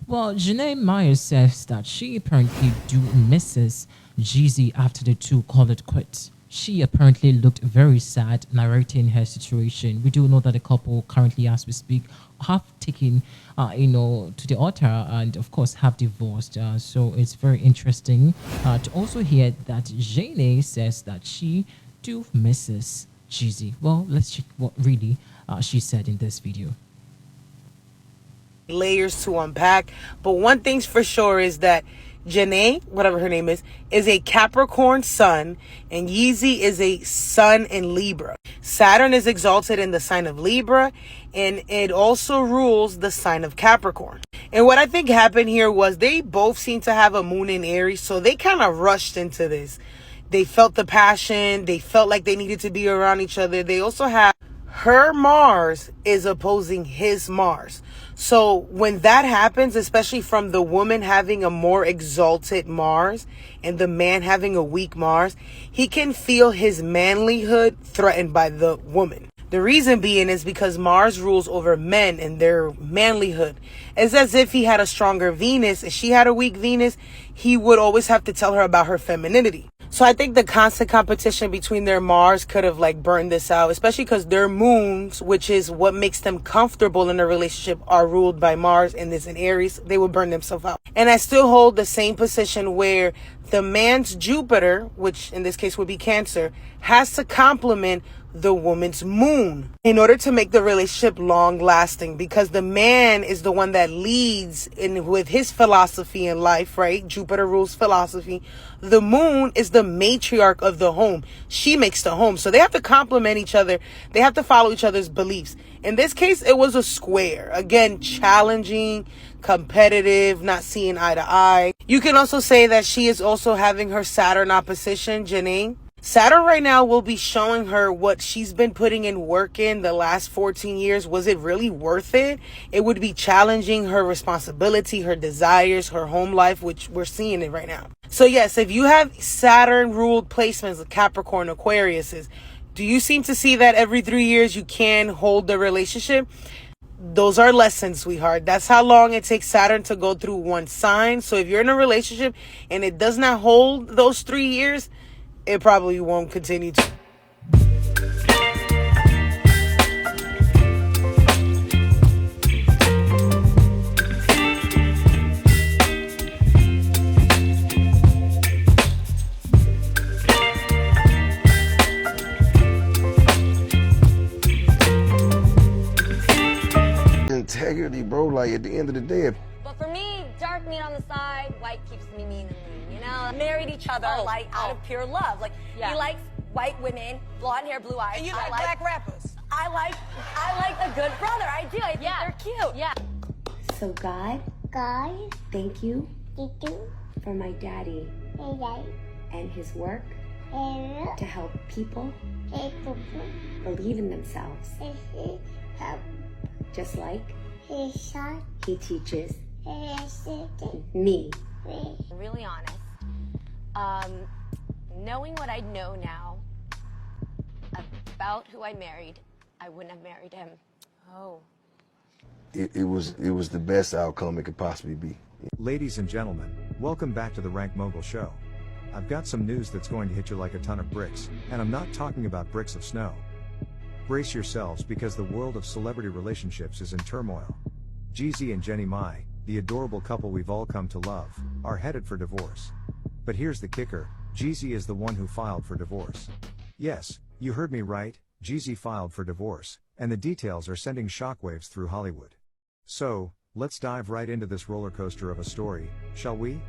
Well, Jeannie Mai says that she apparently do misses Jeezy after the two called it quits. She apparently looked very sad narrating her situation. We do know that the couple currently, as we speak, have taken, to the altar and of course have divorced. So it's very interesting to also hear that Jeannie says that she do misses Jeezy. Well, let's check what really she said in this video. Layers to unpack, but one thing's for sure is that Jeannie, whatever her name is a Capricorn sun, and Jeezy is a sun in Libra. Saturn is exalted in the sign of Libra, and it also rules the sign of Capricorn. And what I think happened here was they both seem to have a moon in Aries, so they kind of rushed into this. They felt the passion. They felt like they needed to be around each other. They also have her Mars is opposing his Mars. So when that happens, especially from the woman having a more exalted Mars and the man having a weak Mars, he can feel his manlyhood threatened by the woman. The reason being is because Mars rules over men and their manlyhood. It's as if he had a stronger Venus and she had a weak Venus, he would always have to tell her about her femininity. So I think the constant competition between their Mars could have burned this out, especially because their moons, which is what makes them comfortable in a relationship, are ruled by Mars and this in Aries. They would burn themselves out. And I still hold the same position where the man's Jupiter, which in this case would be Cancer, has to complement the woman's moon in order to make the relationship long lasting, because the man is the one that leads in with his philosophy in life, right? Jupiter rules philosophy. The moon is the matriarch of the home. She makes the home. So they have to complement each other. They have to follow each other's beliefs. In this case, it was a square. Again, challenging, competitive, not seeing eye to eye. You can also say that she is also having her Saturn opposition, Jeannie. Saturn right now will be showing her what she's been putting in work in the last 14 years. Was it really worth it? It would be challenging her responsibility, her desires, her home life, which we're seeing it right now. So yes, if you have Saturn ruled placements of Capricorn, Aquariuses, do you seem to see that every 3 years you can hold the relationship? Those are lessons, sweetheart. That's how long it takes Saturn to go through one sign. So if you're in a relationship and it does not hold those 3 years, it probably won't continue to. Integrity, bro, like at the end of the day. But for me, dark meat on the side, white keeps me mean and lean, you know? Married each other out of pure love. He likes white women, blonde hair, blue eyes. And you like black rappers. I like a good brother. I do. I think they're cute. Yeah. So God, thank you for my daddy and his work to help people believe in themselves, just like he teaches me. Really honest. Knowing what I know now about who I married, I wouldn't have married him. Oh. It was the best outcome it could possibly be. Ladies and gentlemen, welcome back to the Rank Mogul Show. I've got some news that's going to hit you like a ton of bricks, and I'm not talking about bricks of snow. Brace yourselves because the world of celebrity relationships is in turmoil. Jeezy and Jeannie Mai, the adorable couple we've all come to love, are headed for divorce. But here's the kicker, Jeezy is the one who filed for divorce. Yes, you heard me right, Jeezy filed for divorce, and the details are sending shockwaves through Hollywood. So, let's dive right into this roller coaster of a story, shall we?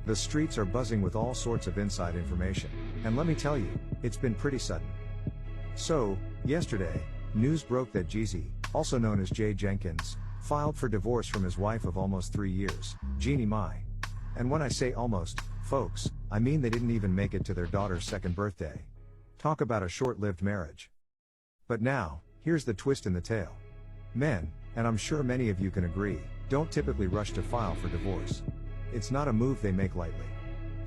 The streets are buzzing with all sorts of inside information, and let me tell you, it's been pretty sudden. So, yesterday, news broke that Jeezy, also known as Jay Jenkins, filed for divorce from his wife of almost 3 years, Jeannie Mai. And when I say almost, folks, I mean they didn't even make it to their daughter's second birthday. Talk about a short-lived marriage. But now, here's the twist in the tale. Men, and I'm sure many of you can agree, don't typically rush to file for divorce. It's not a move they make lightly.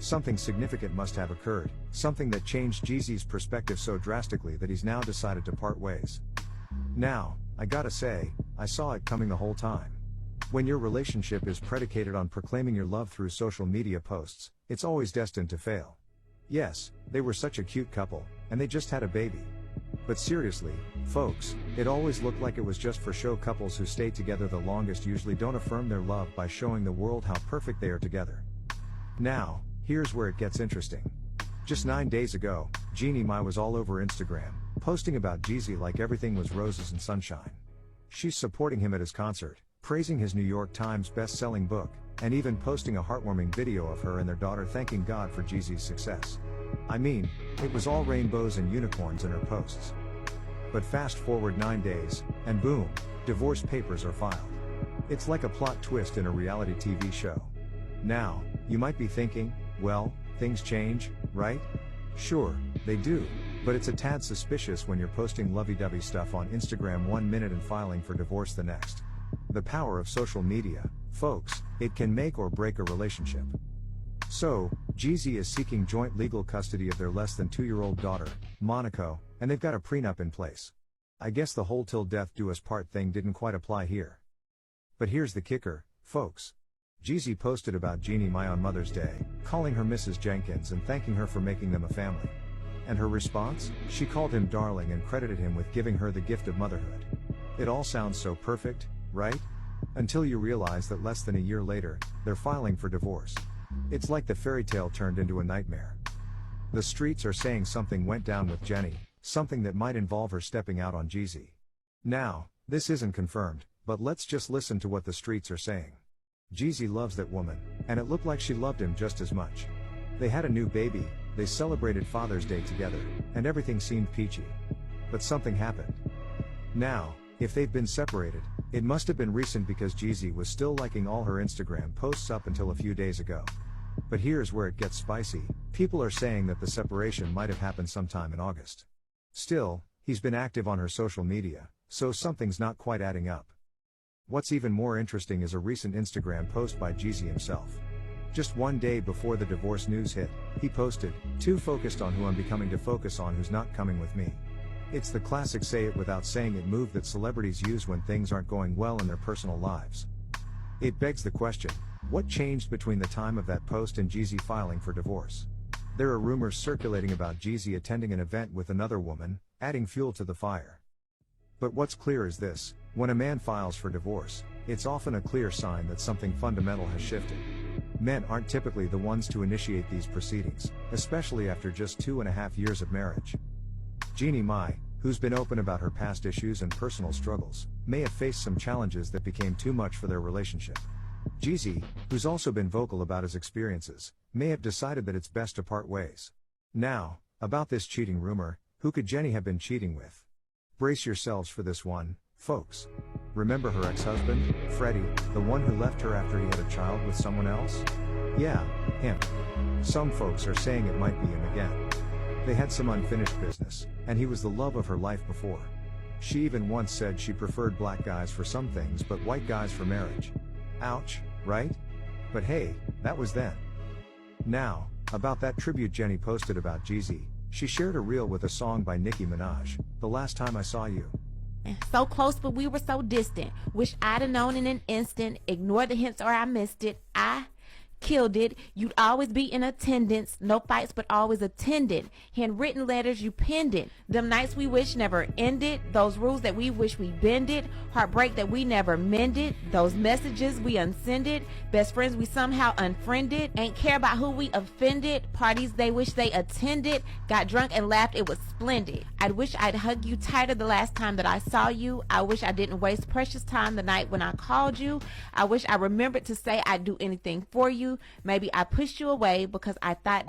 something significant must have occurred, something that changed Jeezy's perspective so drastically that he's now decided to part ways. Now, I gotta say, I saw it coming the whole time. When your relationship is predicated on proclaiming your love through social media posts, it's always destined to fail. Yes, they were such a cute couple, and they just had a baby. But seriously, folks, it always looked like it was just for show. Couples who stay together the longest usually don't affirm their love by showing the world how perfect they are together. Now, here's where it gets interesting. Just 9 days ago, Jeannie Mai was all over Instagram, posting about Jeezy like everything was roses and sunshine. She's supporting him at his concert, praising his New York Times best-selling book, and even posting a heartwarming video of her and their daughter thanking God for Jeezy's success. I mean, it was all rainbows and unicorns in her posts. But fast forward 9 days, and boom, divorce papers are filed. It's like a plot twist in a reality TV show. Now, you might be thinking, well, things change, right? Sure, they do, but it's a tad suspicious when you're posting lovey-dovey stuff on Instagram 1 minute and filing for divorce the next. The power of social media, folks, it can make or break a relationship. So, Jeezy is seeking joint legal custody of their less than 2-year-old daughter, Monaco, and they've got a prenup in place. I guess the whole till death do us part thing didn't quite apply here. But here's the kicker, folks. Jeezy posted about Jeannie Mai on Mother's Day, calling her Mrs. Jenkins and thanking her for making them a family. And her response? She called him darling and credited him with giving her the gift of motherhood. It all sounds so perfect, right? Until you realize that less than a year later, they're filing for divorce. It's like the fairy tale turned into a nightmare. The streets are saying something went down with Jenny, something that might involve her stepping out on Jeezy. Now, this isn't confirmed, but let's just listen to what the streets are saying. Jeezy loves that woman, and it looked like she loved him just as much. They had a new baby, they celebrated Father's Day together, and everything seemed peachy. But something happened. Now, if they've been separated, it must have been recent because Jeezy was still liking all her Instagram posts up until a few days ago. But here's where it gets spicy. People are saying that the separation might have happened sometime in August. Still, he's been active on her social media, so something's not quite adding up. What's even more interesting is a recent Instagram post by Jeezy himself. Just 1 day before the divorce news hit, he posted, "Too focused on who I'm becoming to focus on who's not coming with me." It's the classic say it without saying it move that celebrities use when things aren't going well in their personal lives. It begs the question, what changed between the time of that post and Jeezy filing for divorce? There are rumors circulating about Jeezy attending an event with another woman, adding fuel to the fire. But what's clear is this, when a man files for divorce, it's often a clear sign that something fundamental has shifted. Men aren't typically the ones to initiate these proceedings, especially after just 2.5 years of marriage. Jeannie Mai, who's been open about her past issues and personal struggles, may have faced some challenges that became too much for their relationship. Jeezy, who's also been vocal about his experiences, may have decided that it's best to part ways. Now, about this cheating rumor, who could Jenny have been cheating with? Brace yourselves for this one, folks. Remember her ex-husband, Freddie, the one who left her after he had a child with someone else? Yeah, him. Some folks are saying it might be him again. They had some unfinished business, and he was the love of her life before. She even once said she preferred black guys for some things but white guys for marriage. Ouch, right? But hey, that was then. Now, about that tribute Jenny posted about Jeezy, she shared a reel with a song by Nicki Minaj, "The Last Time I Saw You." So close, but we were so distant. Wish I'd have known in an instant. Ignore the hints or I missed it. I killed it. You'd always be in attendance. No fights, but always attended. Handwritten letters, you penned it. Them nights we wish never ended. Those rules that we wish we bended. Heartbreak that we never mended. Those messages we unsended. Best friends we somehow unfriended. Ain't care about who we offended. Parties they wish they attended. Got drunk and laughed, it was splendid. I'd wish I'd hug you tighter the last time that I saw you. I wish I didn't waste precious time the night when I called you. I wish I remembered to say I'd do anything for you. Maybe I pushed you away because I thought